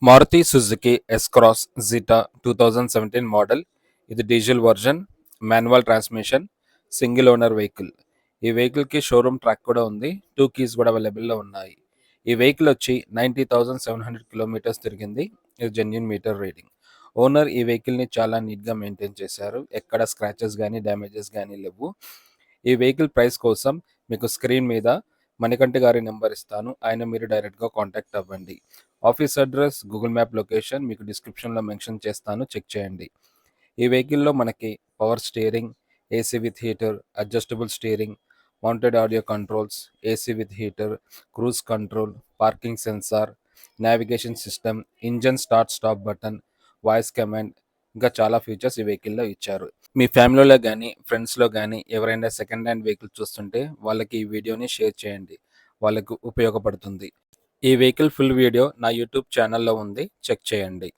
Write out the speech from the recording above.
Maruti Suzuki S Cross Zeta 2017 model. ఇది diesel version, manual transmission, single owner vehicle. ఈ వెహికల్కి showroom track కూడా ఉంది. 2 కీస్ కూడా అవైలబుల్లో ఉన్నాయి. ఈ వెహికల్ వచ్చి 90,700 కిలోమీటర్స్ తిరిగింది. ఇది జెన్యున్ మీటర్ రీడింగ్. ఓనర్ ఈ వెహికల్ని చాలా నీట్గా మెయింటైన్ చేశారు. ఎక్కడ స్క్రాచెస్ కానీ డ్యామేజెస్ కానీ లేవు. ఈ వెహికల్ ప్రైస్ కోసం మీకు స్క్రీన్ మీద మణికంఠ గారి నెంబర్ ఇస్తాను. ఆయన మీరు డైరెక్ట్గా కాంటాక్ట్ అవ్వండి. Office address, Google map location మీకు డిస్క్రిప్షన్లో మెన్షన్ చేస్తాను, చెక్ చేయండి. ఈ వెహికల్లో మనకి power steering, AC with heater, adjustable steering, mounted audio controls, AC with heater, cruise control, parking censor, navigation system, engine start stop button, voice command, ఇంకా చాలా features ఈ వెహికల్లో ఇచ్చారు. మీ ఫ్యామిలీలో కానీ ఫ్రెండ్స్లో కానీ ఎవరైనా సెకండ్ హ్యాండ్ వెహికల్ చూస్తుంటే వాళ్ళకి ఈ వీడియోని షేర్ చేయండి, వాళ్ళకు ఉపయోగపడుతుంది. ఈ వెహికల్ ఫుల్ వీడియో నా యూట్యూబ్ ఛానల్లో ఉంది, చెక్ చేయండి.